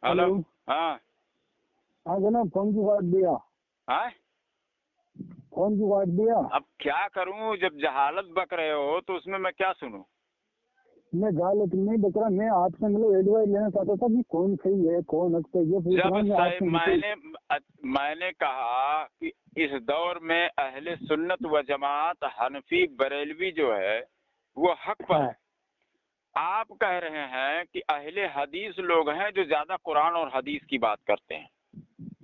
Hello. हाँ हाँ जनाब, फोन क्यों काट दिया? हाँ, फोन क्यों काट दिया? अब क्या करूं, जब जहालत बक रहे हो तो उसमें मैं क्या सुनूं? मैं गलत नहीं बता रहा, मैं आपसे मतलब एडवाइस लेना चाहता था कि कौन सही है कौन हक है, ये पूछ रहा जब हूँ मैं आपसे। मैंने कहा कि इस दौर में अहले सुन्नत व जमात हनफी बरेलवी जो है वो हक पर है। आप कह रहे हैं कि अहले हदीस लोग हैं जो ज्यादा कुरान और हदीस की बात करते हैं,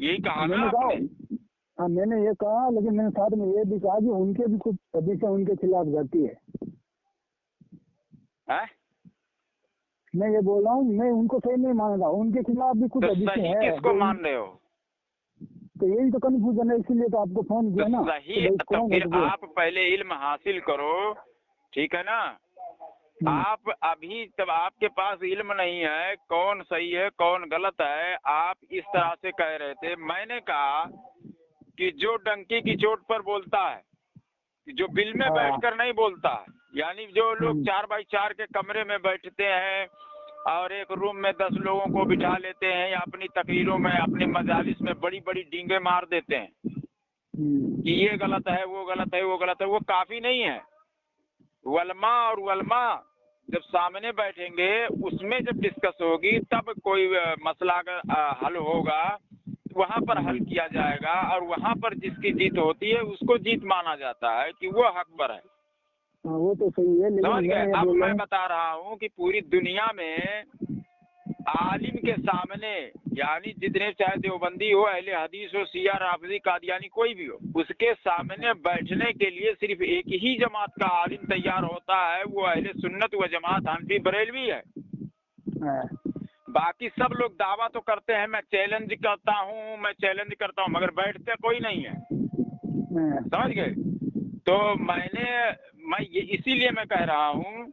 यही कहा ना मैंने कहा, आपने? हाँ मैंने ये कहा, लेकिन मैंने साथ में ये भी कहा कि उनके भी कुछ हदीसें उनके खिलाफ जाती है। हैं? मैं ये बोल रहा हूँ, मैं उनको सही नहीं मान रहा, उनके खिलाफ भी कुछ तो हदीसें सही हैं किसको जो मान रहे हो? तो यही तो कंफ्यूजन है, इसीलिए तो आपको फोन तो किया ना सही, कि भाई तो कौन फिर है। आप पहले इल्म हासिल करो, ठीक है ना? आप अभी तब आपके पास इल्म नहीं है कौन सही है कौन गलत है। आप इस तरह से कह रहे थे, मैंने कहा कि जो डंकी की चोट पर बोलता है, जो बिल में बैठकर नहीं बोलता है, यानी जो लोग 4x4 के कमरे में बैठते हैं और एक रूम में 10 लोगों को बिठा लेते हैं या अपनी तकरीरों में अपनी मजालिस में बड़ी बड़ी डींगे मार देते हैं कि ये गलत है वो गलत है वो गलत है, वो काफी नहीं है। वलमा और वलमा जब सामने बैठेंगे उसमें जब डिस्कस होगी तब कोई मसला का हल होगा, वहां पर हल किया जाएगा और वहां पर जिसकी जीत होती है उसको जीत माना जाता है कि वो हक पर है। वो तो सही है, समझ लेकिन गए? मैं अब बोल रहा मैं हूँ बता रहा हूँ कि पूरी दुनिया में आलिम के सामने, यानी जितने चाहे देवबंदी हो, अहले हदीस हो, शिया, राफिजी, कादियानी, कोई भी हो, उसके सामने बैठने के लिए सिर्फ एक ही जमात का आलिम तैयार होता है, वो अहले सुन्नत व जमात हनफी बरेलवी है। बाकी सब लोग दावा तो करते हैं मैं चैलेंज करता हूँ मैं चैलेंज करता हूँ, मगर बैठते कोई नहीं है। समझ गए? तो मैं ये इसीलिए मैं कह रहा हूँ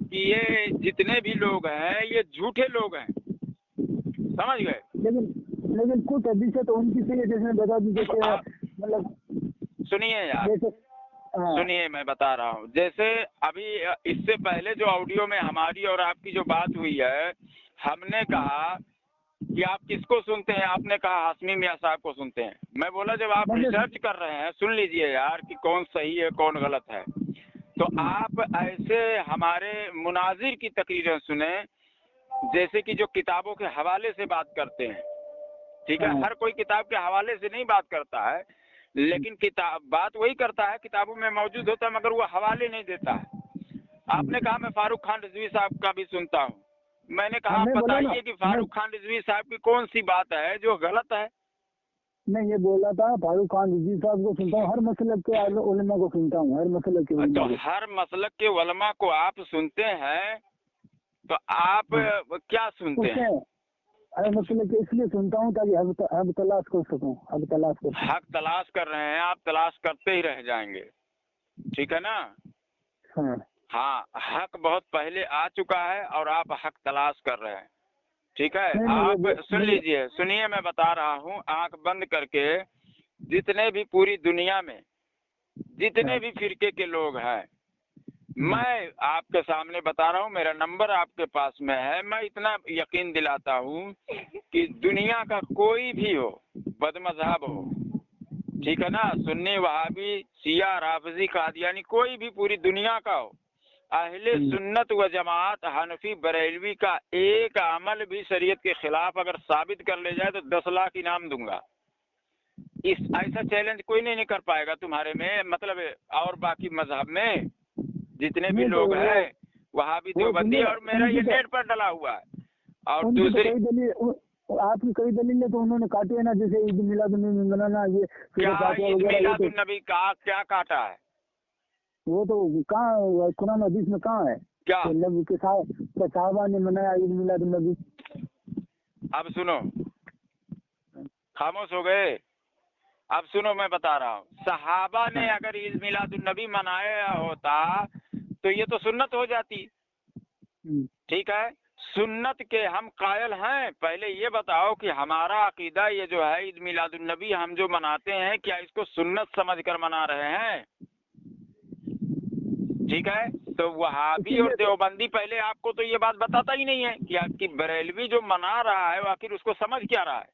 कि ये जितने भी लोग हैं ये झूठे लोग हैं। समझ गए? लेकिन कुछ हदीसें तो उनकी सही है, जैसे बता दी, जैसे मतलब सुनिए यार, जैसे सुनिए मैं बता रहा हूँ। जैसे अभी इससे पहले जो ऑडियो में हमारी और आपकी जो बात हुई है, हमने कहा कि आप किसको सुनते हैं? आपने कहा हाशमी मियां साहब को सुनते हैं। मैं बोला जब आप रिसर्च कर रहे हैं सुन लीजिए यार कि कौन सही है कौन गलत है। तो आप ऐसे हमारे मुनाजिर की तकरीरें सुने जैसे कि जो किताबों के हवाले से बात करते हैं। ठीक है, हर कोई किताब के हवाले से नहीं बात करता है, लेकिन किताब बात वही करता है, किताबों में मौजूद होता है, मगर वो हवाले नहीं देता है। आपने कहा मैं फारूक खान रिजवी साहब का भी सुनता हूँ। मैंने कहा आप बताइए कि फारूक खान रिजवी साहब की कौन सी बात है जो गलत है? मैं ये बोला था, फारूक खान रिजवी साहब को सुनता हूँ, हर मसलब के उलमा को सुनता हूँ, हर मसलब के उलमा को। हर मसलक के उलमा को आप सुनते हैं तो आप क्या सुनते हैं? हर मसलब के इसलिए सुनता हूँ ताकि हक तलाश कर सकूँ, हक तलाश कर रहे हैं आप, तलाश करते ही रह जाएंगे। ठीक है ना? हाँ, हक बहुत पहले आ चुका है और आप हक तलाश कर रहे हैं। ठीक है, आप सुन लीजिए, सुनिए मैं बता रहा हूँ, आंख बंद करके जितने भी पूरी दुनिया में जितने भी फिरके के लोग हैं, मैं आपके सामने बता रहा हूँ, मेरा नंबर आपके पास में है। मैं इतना यकीन दिलाता हूँ कि दुनिया का कोई भी हो, बदमज़हब हो, ठीक है ना, सुन्नी, वहाबी, शिया, राफिजी, कादियानी, कोई भी पूरी दुनिया का हो, अहले सुन्नत व जमात हनफी बरेलवी का एक अमल भी शरीयत के खिलाफ अगर साबित कर ले जाए तो 10 लाख इनाम दूंगा। इस ऐसा चैलेंज कोई नहीं कर पाएगा तुम्हारे में, मतलब और बाकी मजहब में जितने भी लोग हैं, वहाबी, देवबंदी, और मेरा ये नेट पर डला हुआ है। और दूसरी आपकी कई दलीलें तो उन्होंने काटी है ना, जैसे ईद मिलादुन्नबी मनाना, ये क्या ईद मिलादुन्नबी का क्या काटा है? वो तो कहाँ कुरान हदीस में कहाँ है? क्या नबी के साहबा ने मनाया ईद मिलादुन्नबी? अब सुनो, खामोश हो गए? अब सुनो मैं बता रहा हूँ, सहाबा ने अगर ईद मिलादुन्नबी मनाया होता तो ये तो सुन्नत हो जाती। ठीक है, सुन्नत के हम कायल हैं। पहले ये बताओ कि हमारा अकीदा ये जो है ईद मिलादुन्नबी हम जो मनाते हैं, क्या इसको सुन्नत समझकर मना रहे हैं? ठीक है, تو वहाबी और देवबंदी पहले आपको तो ये बात बताता ही नहीं है कि आपकी बरेलवी जो मना रहा है आखिर उसको समझ क्या रहा है।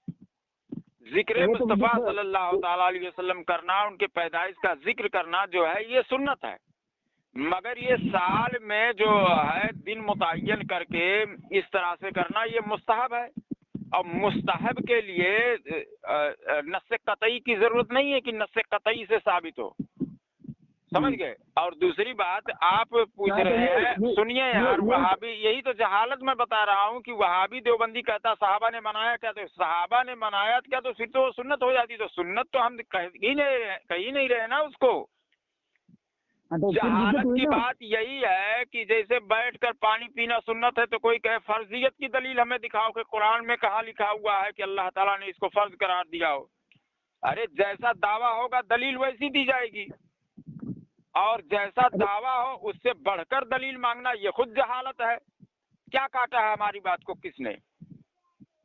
जिक्र मुस्तफ़ा सल्लल्लाहु ताला अलैहि वसल्लम करना, उनके पैदाइश का जिक्र करना जो है ये सुन्नत है, मगर ये साल में जो है दिन मुतय्यन करके इस तरह से करना ये मुस्तहब है। और मुस्तहब के लिए नस्से कतई की जरूरत नहीं है कि नस्से कतई से साबित हो, समझ गए। और दूसरी बात आप पूछ रहे हैं, सुनिए यार, वहाबी, यही तो जहालत मैं बता रहा हूँ कि वहाबी देवबंदी कहता साहबा ने मनाया, क्या तो साहबा ने मनाया क्या, तो फिर तो सुन्नत हो जाती। तो सुन्नत तो हम कहीं नहीं रहे ना उसको। जहालत की बात यही है कि जैसे बैठकर पानी पीना सुन्नत है, तो कोई कहे फर्जियत की दलील हमें दिखाओ कि कुरान में कहाँ लिखा हुआ है कि अल्लाह ताला ने इसको फर्ज करार दिया हो। अरे जैसा दावा होगा दलील वैसी दी जाएगी, और जैसा दावा हो उससे बढ़कर दलील मांगना ये खुद जहालत है। क्या काटा है हमारी बात को किसने?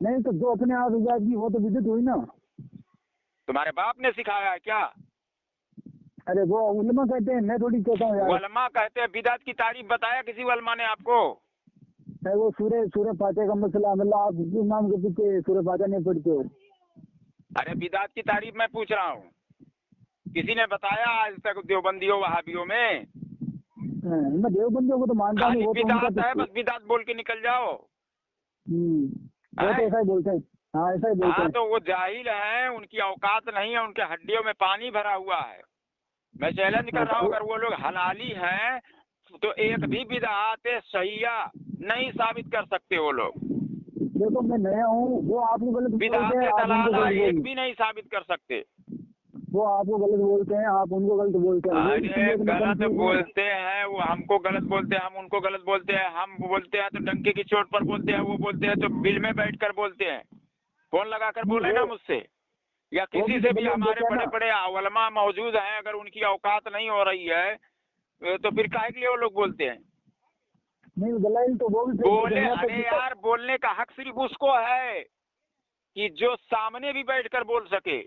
नहीं तो जो अपने आप इजाज़त की वो तो बिदअत हुई ना। तुम्हारे बाप ने सिखाया है क्या? अरे वो उलमा कहते हैं, मैं थोड़ी कहता हूँ यार। उलमा कहते हैं, बिदअत की तारीफ बताया किसी उलमा ने आपको? वो सूरह फातिहा का मसला, मतलब आप इमाम के पीछे सूरह फातिहा नहीं पढ़ते हो। अरे बिदअत की तारीफ मैं पूछ रहा हूँ, किसी ने बताया आज तक देवबंदियों वहाबियों में? मैं देवबंदियों को तो मानता नहीं, वो तो बिदअत है, बस बिदअत बोल के निकल जाओ। वो तो ऐसा ही बोलते हैं। हाँ ऐसा ही बोलते हैं। तो वो जाहिल हैं, उनकी औकात नहीं है, उनके हड्डियों में पानी भरा हुआ है। मैं चैलेंज कर रहा हूँ, अगर वो लोग हलाली हैं तो एक भी बिदअत सहिया नहीं साबित कर सकते वो लोग। देखो मैं नया हूँ, वो आपको गलत बोलते हैं, आप उनको गलत एक भी नहीं साबित कर सकते। वो आपको गलत बोलते हैं, आप उनको गलत बोलते हैं। अरे गलत बोलते हैं, वो हमको गलत बोलते हैं, हम उनको गलत बोलते हैं। हम बोलते हैं तो डंके की चोट पर बोलते हैं, वो बोलते हैं तो बिल में बैठकर बोलते हैं। फोन लगाकर बोले ना मुझसे या किसी से भी, हमारे बड़े बड़े उलमा मौजूद हैं, अगर उनकी औकात नहीं हो रही है तो फिर काहे के लिए वो लोग बोलते हैं? नहीं दलाइल तो बोले। अरे यार, बोलने का हक सिर्फ उसको है कि जो सामने भी बैठकर बोल सके।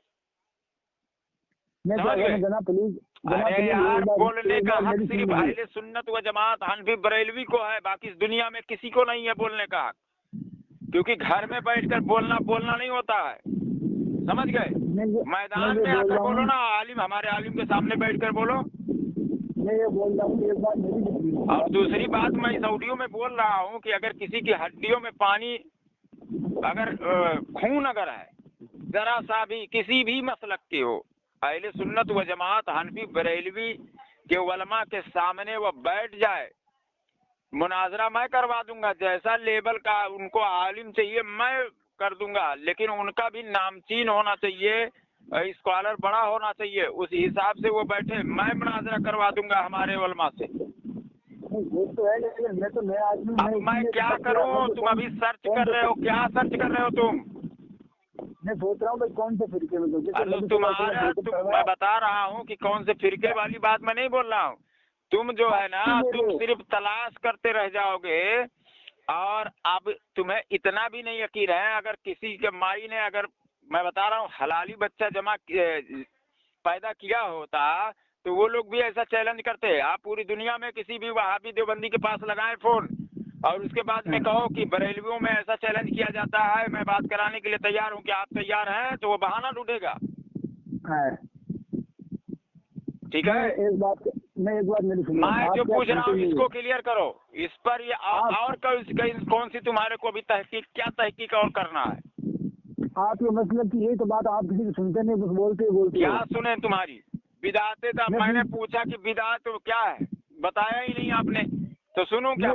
अरे यार, बोलने का हक सिर्फ अहले सुन्नत व जमात हनफी बरेलवी को है, बाकी इस दुनिया में किसी को नहीं है बोलने का हक। क्योंकि घर में बैठकर बोलना नहीं होता है, समझ गए। मैदान में आकर बोलो ना, आलिम, हमारे आलिम के सामने बैठकर बोलो। मैं ये बोल रहा हूँ, एक बात मेरी। और दूसरी बात, मैं इस ऑडियो में बोल रहा हूँ कि अगर किसी की हड्डियों में पानी, अगर खून अगर है जरा सा भी, किसी भी मसलक के हो, अहले सुन्नत व जमात हनफी बरेलवी के उलमा के सामने वो बैठ जाए, मुनाजरा मैं करवा दूंगा। जैसा लेवल का उनको आलिम चाहिए मैं कर दूंगा, लेकिन उनका भी नामचीन होना चाहिए, स्कॉलर बड़ा होना चाहिए, उस हिसाब से वो बैठे, मैं मुनाजरा करवा दूंगा हमारे उलमा से। वो तो है, लेकिन मैं तो नया आदमी। अब मैं क्या करूं? तुम अभी सर्च कर रहे हो, क्या सर्च कर रहे हो तुम? मैं सोच रहा हूँ भाई कौन से फिरके में मैं बता रहा हूँ कि कौन से फिरके वाली बात मैं नहीं बोल रहा हूँ। तुम जो है ना, तुम सिर्फ तलाश करते रह जाओगे, और अब तुम्हें इतना भी नहीं यकीन है, अगर किसी के माई ने, अगर मैं बता रहा हूँ हलाली बच्चा पैदा किया होता तो वो लोग भी ऐसा चैलेंज करते। आप पूरी दुनिया में किसी भी वहाबी देवबंदी के पास लगाएं फोन, और उसके बाद में कहो कि बरेलवियों में ऐसा चैलेंज किया जाता है, मैं बात कराने के लिए तैयार हूँ, क्या आप तैयार हैं? तो वो बहाना ढूंढेगा। ठीक है, एक बात मेरी सुनो। मैं जो पूछ रहा हूँ इसको क्लियर करो। इस पर ये और कौन सी तुम्हारे को अभी क्या तहकीक और करना है? आपके मतलब की यही तो बात, आप किसी को सुनते नहीं, बस बोलते क्या सुने तुम्हारी बिदाते? तो मैंने पूछा कि बिदात तो क्या है, बताया ही नहीं आपने, तो सुनो क्या?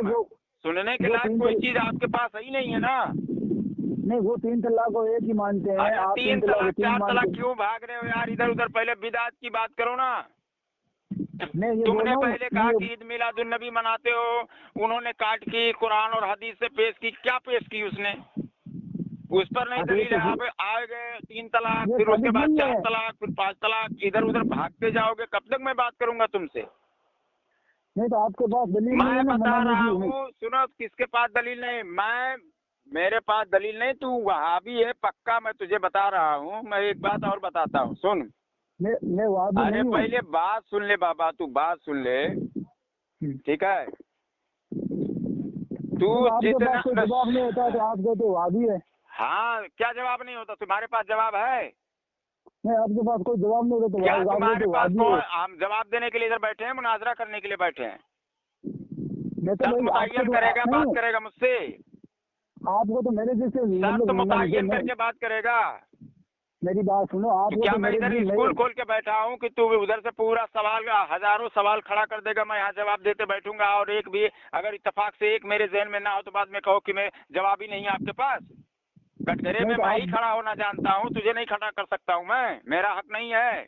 सुनने के लायक कोई चीज आपके पास ही नहीं है ना। नहीं, वो 3 तलाक को एक ही मानते हैं। आप 3 तलाक 4 तलाक क्यों भाग रहे हो यार इधर उधर? पहले बिदात की बात करो ना। तुमने पहले कहा कि ईद मिलादुन नबी मनाते हो, उन्होंने काट की कुरान और हदीस से पेश की, क्या पेश की उसने? उस पर नहीं दलील है। आप आ गए 3 तलाक, फिर उसके बाद 4 तलाक, फिर 5 तलाक, इधर उधर भागते जाओगे। कब तक मैं बात करूंगा तुमसे? नहीं तो आपके पास दलील नहीं है। मैं बता रहा हूँ, सुनो, किसके पास दलील नहीं? मेरे पास दलील नहीं। तू वहाबी है पक्का, मैं तुझे बता रहा हूँ। मैं एक बात और बताता हूँ, सुन। मैं वहाबी नहीं हूँ। पहले बात सुन ले बाबा, तू बात सुन ले। ठीक है। तू आपके पास कोई जवाब नहीं होता तो आप तो वादी है। हाँ, क्या जवाब नहीं होता? तुम्हारे पास जवाब है? नहीं, आपके पास कोई जवाब नहीं होता तो क्या तुम्हारे पास वादी है। हम जवाब देने के लिए इधर बैठे हैं, मुनाजरा करने के लिए बैठे हैं? मैं तो मुतय्यन करेगा, बात करेगा मुझसे। आपको तो मेरे जैसे मुतय्यन करके बात करेगा। मेरी बात सुनो, आप क्या मैं इधर स्कूल खोल के बैठा हूँ कि तू उधर से पूरा सवाल हजारों सवाल खड़ा कर देगा, मैं यहाँ जवाब देते बैठूंगा, और एक भी अगर इत्तेफाक से एक मेरे जहन में ना हो तो बाद में कहो कि मैं जवाब ही नहीं है आपके पास। कटघरे में मैं ही खड़ा होना जानता हूँ, तुझे नहीं खड़ा कर सकता हूँ मैं, मेरा हक नहीं है।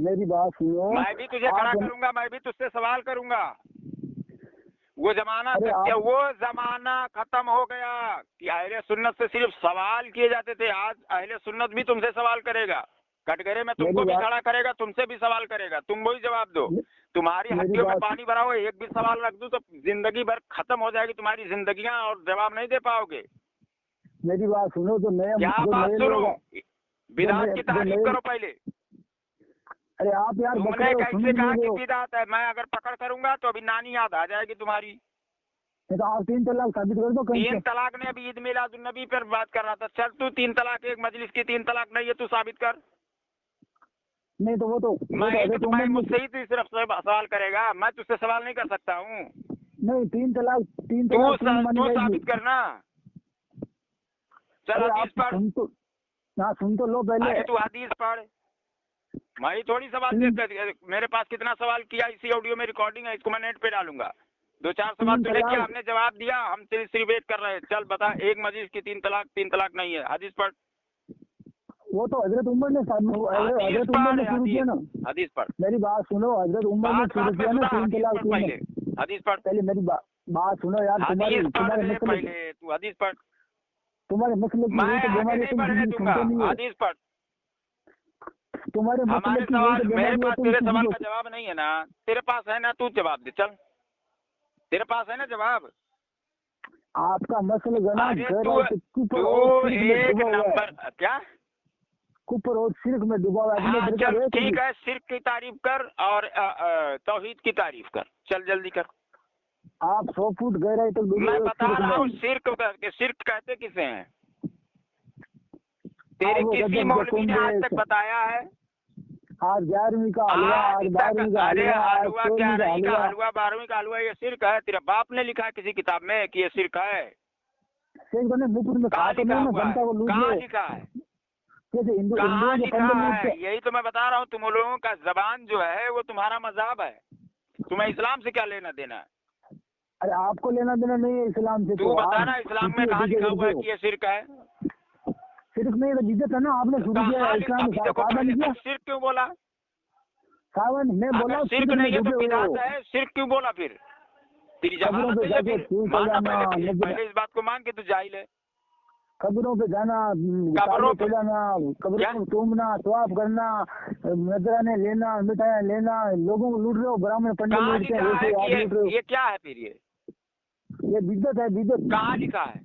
मेरी बात सुनो, मैं भी तुझे खड़ा करूंगा, मैं भी तुझसे सवाल करूंगा। वो जमाना खत्म हो गया कि अहले सुन्नत से सिर्फ सवाल किए जाते थे। आज अहले सुन्नत भी तुमसे सवाल करेगा, कटघरे में तुमको भी खड़ा करेगा, तुमसे भी सवाल करेगा, तुम वही जवाब दो। तुम्हारी हड्डियों में पानी भरा हो, एक भी सवाल रख दूं तो जिंदगी भर खत्म हो जाएगी तुम्हारी जिंदगियां, और जवाब नहीं दे पाओगे। मेरी बात सुनो तो क्या बात सुनो? बिदात की तारीफ करो पहले। अरे आप यार तुमने कैसे कहा कि बिदात है? मैं अगर पकड़ करूंगा तो अभी नानी याद आ जाएगी तुम्हारी। तो आप 3 तलाक साबित कर दो। 3 तलाक ने अभी ईद मिलाद नबी पर बात कर रहा था। चल तू 3 तलाक एक मजलिस की 3 तलाक नहीं है, तू साबित कर। नहीं तो वो तो मैं मुझसे ही सिर्फ सवाल करेगा, मैं तुझसे सवाल नहीं कर सकता हूँ। नहीं, 3 तलाक तू साबित करना। चल हदीस पढ़। सुन तो लो पहले। तू हदीस पढ़। मैं थोड़ी सवाल मेरे पास कितना सवाल किया, इसी ऑडियो में रिकॉर्डिंग है, इसको मैं नेट पे डालूंगा। 2-4 सवाल तूने किया, हमने जवाब दिया, हम सिर्फ वेट कर रहे हैं। चल बता, एक मजलिस की 3 तलाक नहीं है, हदीस पढ़। वो तो हजरत उमर ने शुरू किया ना। हदीस पढ़। मेरी बात सुनो, हजरत उमर ने शुरू किया ना 3 तलाक। पहले हदीस पढ़। पहले मेरी बात सुनो यार, तुम्हारे पहले तू हदीस पढ़। तुम्हारे मसले की हदीस पढ़। तुम्हारे हमारे सवाल, मेरे पास तेरे सवाल का जवाब नहीं है ना, तेरे पास है ना, तू जवाब दे। चल, तेरे पास है ना जवाब। आपका मसला गना तू एक नंबर क्या कुफर और शिर्क में डूबा हुआ है। चल ठीक है, शिर्क की तारीफ कर और तौहीद की तारीफ कर। चल जल्दी कर। आप 100 फुट गहराई तक डूबे। मैं बता रहा हूँ शिर्क कहते किसे हैं? तेरे किसी मौलवी ने आज तक बताया है? आज 11वीं का हलवा, आज 12वीं का हलवा, 11वीं का हलवा, 12वीं का हलवा, ये शिर्क है? तेरा बाप ने लिखा है किसी किताब में कि ये शिर्क है? कहाँ लिखा है? कहाँ लिखा है? यही तो मैं बता रहा हूँ, तुम लोगों का जबान जो है वो तुम्हारा मजहब है, तुम्हें इस्लाम से क्या लेना देना है? अरे आपको लेना देना नहीं है इस्लाम से। तू बता ना, इस्लाम में कहाँ लिखा हुआ है कि ये शिर्क है? शिर्क नहीं है, बिदअत है ना। आपने शुरू किया इस्लाम में। शिर्क क्यों बोला? सावन मैं बोला शिर्क नहीं है तो बिदअत है, शिर्क क्यों बोला? फिर तेरी जहालत है, पहले इस बात को मान के तू जाहिल है। कब्रों पे जाना, कब्रों पे जाना, कब्रों को चूमना, तवाफ करना, नजराने लेना, मिठाइयाँ लेना, लोगों को लूट रहे हो, ब्राह्मण पंडित लूटते हैं, वैसे आप लूट रहे हो। ये क्या है फिर? ये बिदअत है। बिदअत कहाँ लिखा है?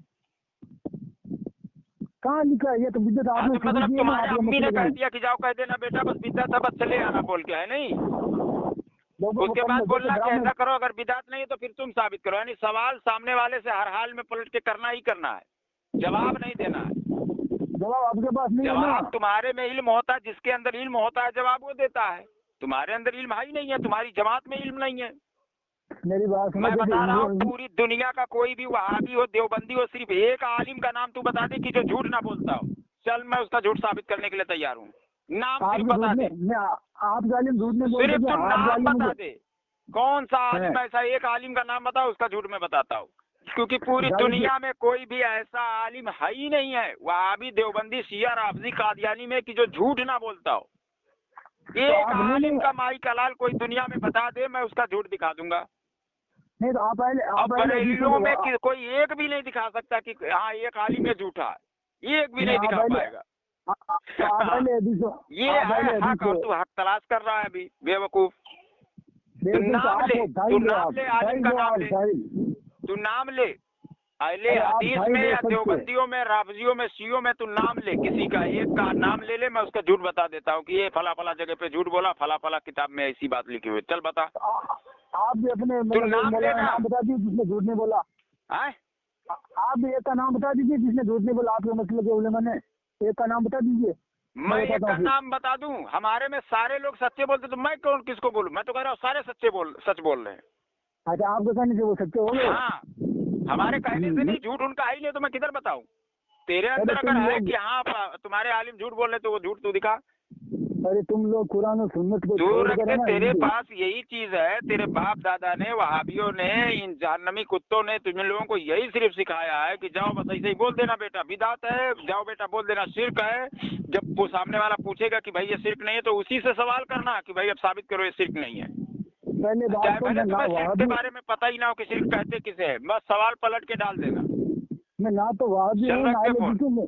कहाँ लिखा है? ये तो बिदअत आपने मतलब तुम्हारी अम्मी ने कह दिया कि जाओ कह देना बेटा बस बिदअत है, बस चले आना बोल के, है नहीं? उसके बाद बोलना कि ऐसा करो, अगर बिदअत नहीं है तो फिर तुम साबित करो। यानी सवाल सामने वाले से हर हाल में पलट के करना ही करना है, जवाब नहीं देना है। जवाब आपके पास नहीं है ना। जवाब तुम्हारे में इल्म होता है, जिसके अंदर इल्म होता है जवाब वो देता है। तुम्हारे अंदर इल्म है ही नहीं है, तुम्हारी जमात में इल्म नहीं है। मेरी बात मैं बता रहा हूँ, पूरी दुनिया का कोई भी वहाबी हो, देवबंदी हो, सिर्फ एक आलिम का नाम तू बता दे कि जो झूठ ना बोलता हो। चल मैं उसका झूठ साबित करने के लिए तैयार हूँ। नाम सिर्फ बता दे। आप जालिम झूठ नहीं बोलते, सिर्फ तू नाम बता दे, कौन सा आलिम ऐसा एक आलिम का नाम बताओ, उसका झूठ मैं बताता हूँ। क्योंकि पूरी दुनिया में कोई भी ऐसा आलिम है ही नहीं है, वहाबी, देवबंदी, शिया, राफजी, कादियानी में कि जो झूठ ना बोलता हो। एक आलिम का माई कलाल कोई दुनिया में बता दे, मैं उसका झूठ दिखा दूंगा। नहीं तो आप बरेलियों में कोई एक भी नहीं दिखा सकता कि हाँ एक आलिम में झूठा है, एक भी नहीं दिखा पाएगा। ये है हक, और तू हक तलाश कर रहा है अभी, बेवकूफ। तू नाम ले आलिम का नाम ले, तू नाम ले। अहले हदीस में या देवबंदियों में, राफजियों में, शियों में तू नाम ले, किसी का एक का नाम ले ले, मैं उसका झूठ बता देता हूँ कि ये फला फला जगह पे झूठ बोला, फला फला किताब में ऐसी बात लिखी हुई। चल बता। आप भी अपने नाम लेना, नाम बता दीजिए जिसने झूठ नहीं बोला। आप भी एक का नाम बता दीजिए जिसने झूठ नहीं बोला आपके मसले के उलेमा ने, एक का नाम बता दीजिए। मैं एक का नाम बता दूं? हमारे में सारे लोग सच्चे बोलते तो मैं कौन किसको बोलूं? मैं तो कह रहा हूँ सारे सच बोल रहे हैं। अच्छा, आपके कहने से वो सच्चे हो गए? हाँ, हमारे कहने से नहीं, झूठ उनका है ही नहीं तो मैं किधर बताऊं? तेरे अंदर अगर है कि हाँ तुम्हारे आलिम झूठ बोल रहे तो वो झूठ तू दिखा। अरे तुम लोग कुरान और सुन्नत को दूर छोड़ कर रखते, ना, तेरे पास यही चीज है। तेरे बाप दादा ने, वहाबियों ने, इन जहन्नमी कुत्तों ने तुम लोगों को यही सिर्फ सिखाया है कि जाओ बस ऐसे ही बोल देना बेटा बिदात है, जाओ बेटा बोल देना शिर्क है। जब वो सामने वाला पूछेगा कि भाई ये शिर्क नहीं है तो उसी से सवाल करना कि भाई अब साबित करो ये शिर्क नहीं है। पहले चाहे भले तुम्हें शिर्क के बारे में पता ही ना हो कि शिर्क कहते किसे है, बस सवाल पलट के डाल देना। मैं ना तो वहां भी हूँ ना